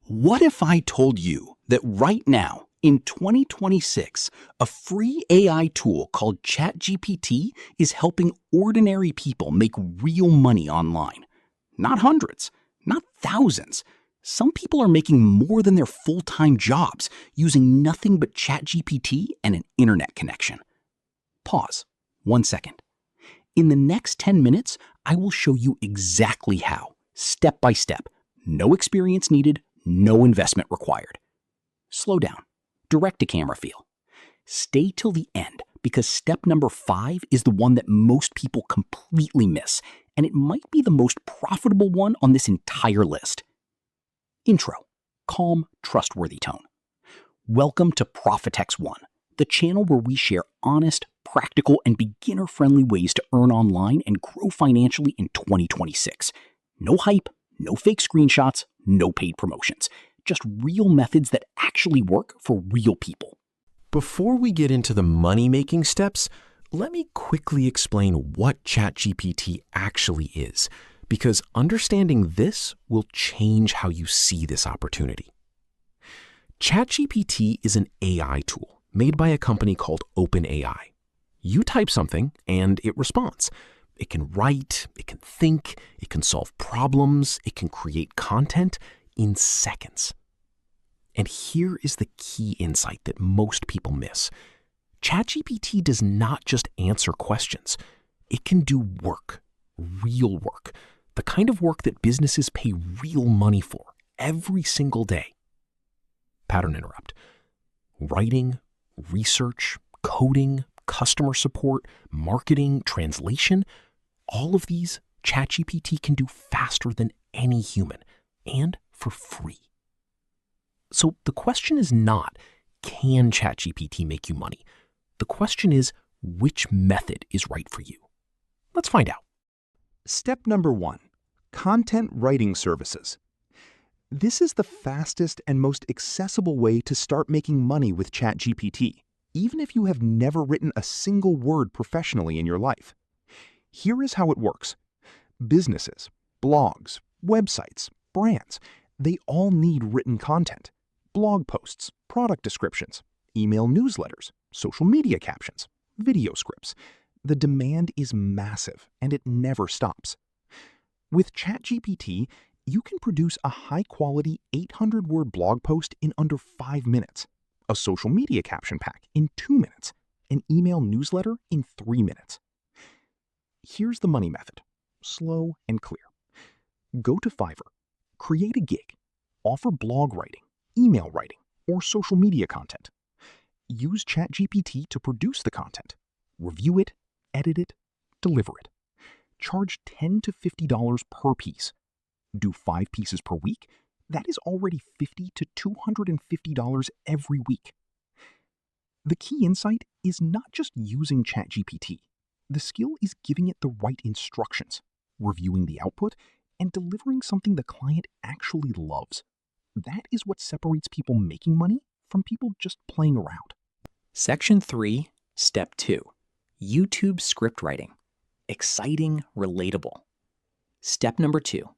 What if I told you that right now, in 2026, a free AI tool called ChatGPT is helping ordinary people make real money online? Not hundreds, not thousands. Some people are making more than their full-time jobs using nothing but ChatGPT and an internet connection. Pause. 1 second. In the next 10 minutes, I will show you exactly how, step by step. No experience needed, no investment required. Slow down. Direct to camera feel. Stay till the end because step number 5 is the one that most people completely miss, and it might be the most profitable one on this entire list. Intro. Calm, trustworthy tone. Welcome to ProfitexOne, the channel where we share honest, practical, and beginner-friendly ways to earn online and grow financially in 2026. No hype, no fake screenshots, no paid promotions. Just real methods that actually work for real people. Before we get into the money-making steps, let me quickly explain what ChatGPT actually is, because understanding this will change how you see this opportunity. ChatGPT is an AI tool made by a company called OpenAI. You type something and it responds. It can write, it can think, it can solve problems, it can create content in seconds. And here is the key insight that most people miss. ChatGPT does not just answer questions. It can do work, real work, the kind of work that businesses pay real money for every single day. Pattern interrupt. Writing, research, coding, customer support, marketing, translation, all of these ChatGPT can do faster than any human and for free. So the question is not, can ChatGPT make you money? The question is, which method is right for you? Let's find out. Step number 1, content writing services. This is the fastest and most accessible way to start making money with ChatGPT, even if you have never written a single word professionally in your life. Here is how it works. Businesses, blogs, websites, brands, they all need written content. Blog posts, product descriptions, email newsletters, social media captions, video scripts. The demand is massive and it never stops. With ChatGPT, you can produce a high-quality 800-word blog post in under 5 minutes, a social media caption pack in 2 minutes, an email newsletter in 3 minutes. Here's the money method, slow and clear. Go to Fiverr, create a gig, offer blog writing, email writing, or social media content. Use ChatGPT to produce the content. Review it, edit it, deliver it. Charge $10 to $50 per piece. Do 5 pieces per week. That is already $50 to $250 every week. The key insight is not just using ChatGPT. The skill is giving it the right instructions, reviewing the output, and delivering something the client actually loves. That is what separates people making money from people just playing around. Section 3, Step 2, YouTube script writing. Exciting, relatable. Step number 2,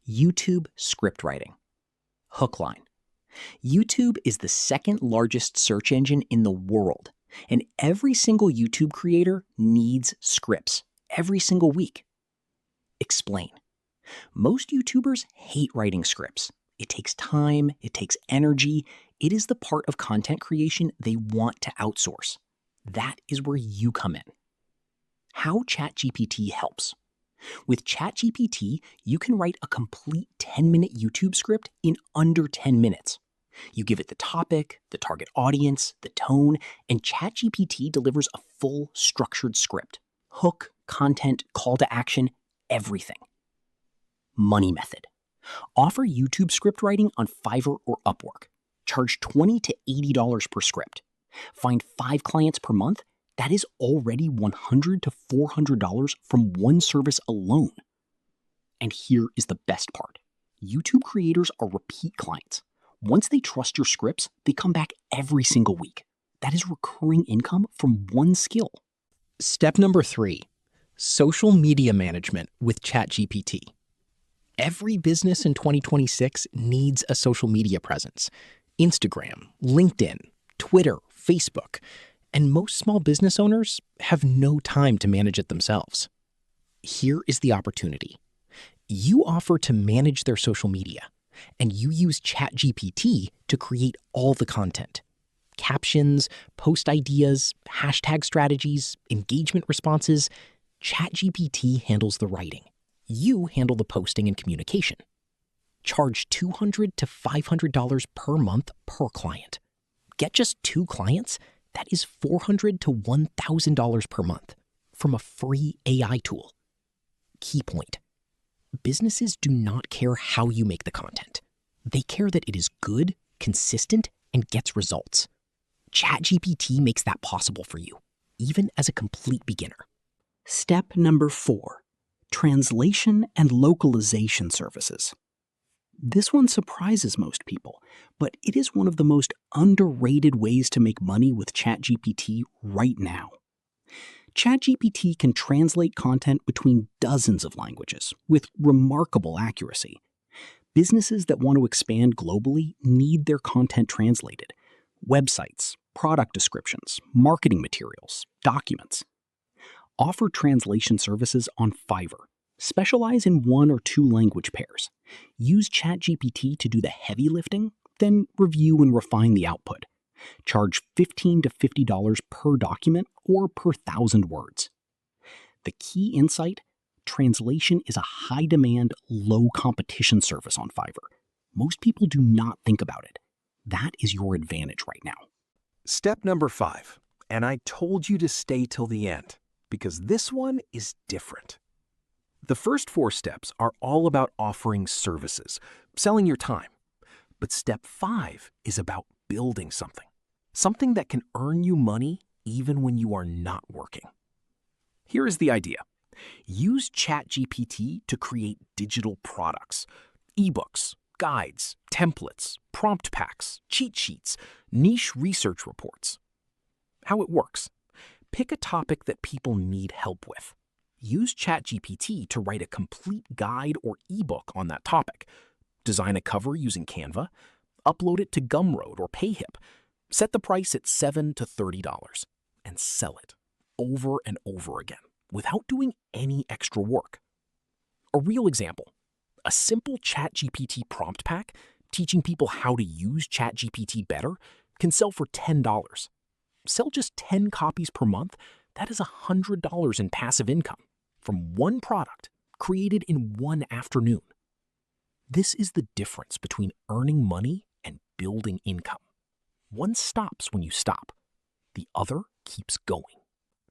YouTube script writing. Hook line. YouTube is the second largest search engine in the world, and every single YouTube creator needs scripts every single week. Explain. Most YouTubers hate writing scripts. It takes time, it takes energy. It is the part of content creation they want to outsource. That is where you come in. How ChatGPT helps. With ChatGPT, you can write a complete 10-minute YouTube script in under 10 minutes. You give it the topic, the target audience, the tone, and ChatGPT delivers a full structured script. Hook, content, call to action, everything. Money method. Offer YouTube script writing on Fiverr or Upwork. Charge $20 to $80 per script. Find 5 clients per month. That is already $100 to $400 from one service alone. And here is the best part. YouTube creators are repeat clients. Once they trust your scripts, they come back every single week. That is recurring income from one skill. Step number 3, social media management with ChatGPT. Every business in 2026 needs a social media presence. Instagram, LinkedIn, Twitter, Facebook. And most small business owners have no time to manage it themselves. Here is the opportunity. You offer to manage their social media, and you use ChatGPT to create all the content. Captions, post ideas, hashtag strategies, engagement responses. ChatGPT handles the writing. You handle the posting and communication. Charge $200 to $500 per month per client. Get just 2 clients? That is $400 to $1,000 per month from a free AI tool. Key point. Businesses do not care how you make the content. They care that it is good, consistent, and gets results. ChatGPT makes that possible for you, even as a complete beginner. Step number 4. Translation and localization services. This one surprises most people, but it is one of the most underrated ways to make money with ChatGPT right now. ChatGPT can translate content between dozens of languages with remarkable accuracy. Businesses that want to expand globally need their content translated. Websites, product descriptions, marketing materials, documents. Offer translation services on Fiverr. Specialize in 1 or 2 language pairs. Use ChatGPT to do the heavy lifting, then review and refine the output. Charge $15 to $50 per document or per 1,000 words. The key insight: translation is a high-demand, low-competition service on Fiverr. Most people do not think about it. That is your advantage right now. Step number 5, and I told you to stay till the end, because this one is different. The first 4 steps are all about offering services, selling your time. But step 5 is about building something that can earn you money even when you are not working. Here is the idea. Use ChatGPT to create digital products, ebooks, guides, templates, prompt packs, cheat sheets, niche research reports. How it works. Pick a topic that people need help with. Use ChatGPT to write a complete guide or ebook on that topic. Design a cover using Canva. Upload it to Gumroad or Payhip. Set the price at $7 to $30 and sell it over and over again without doing any extra work. A real example. A simple ChatGPT prompt pack teaching people how to use ChatGPT better can sell for $10. Sell just 10 copies per month. That is $100 in passive income from one product created in one afternoon. This is the difference between earning money and building income. One stops when you stop. The other keeps going.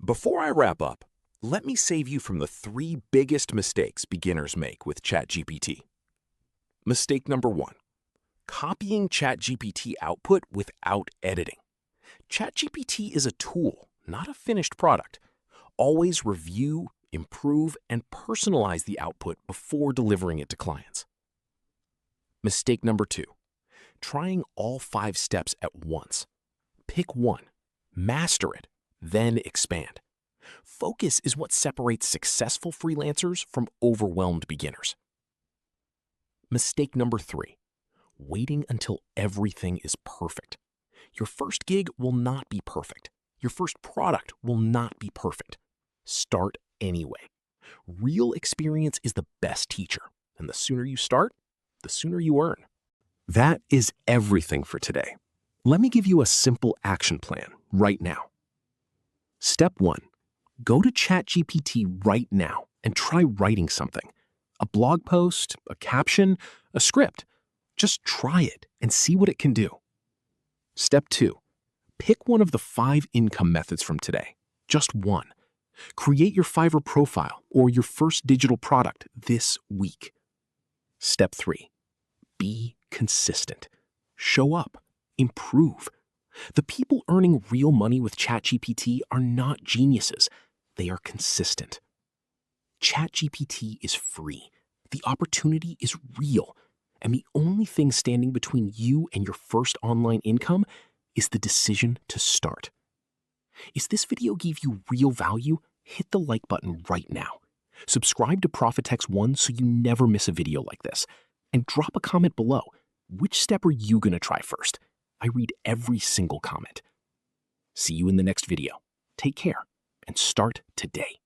Before I wrap up, let me save you from the 3 biggest mistakes beginners make with ChatGPT. Mistake number 1. Copying ChatGPT output without editing. ChatGPT is a tool, not a finished product. Always review, improve, and personalize the output before delivering it to clients. Mistake number 2. Trying all 5 steps at once. Pick one, master it, then expand. Focus is what separates successful freelancers from overwhelmed beginners. Mistake number 3. Waiting until everything is perfect. Your first gig will not be perfect. Your first product will not be perfect. Start anyway. Real experience is the best teacher, and the sooner you start, the sooner you earn. That is everything for today. Let me give you a simple action plan right now. Step 1. Go to ChatGPT right now and try writing something. A blog post, a caption, a script. Just try it and see what it can do. Step 2. Pick one of the 5 income methods from today. Just one. Create your Fiverr profile or your first digital product this week. Step 3. Be consistent. Show up. Improve. The people earning real money with ChatGPT are not geniuses. They are consistent. ChatGPT is free. The opportunity is real. And the only thing standing between you and your first online income is the decision to start. If this video gave you real value, hit the like button right now. Subscribe to ProfitexOne so you never miss a video like this. And drop a comment below. Which step are you going to try first? I read every single comment. See you in the next video. Take care and start today.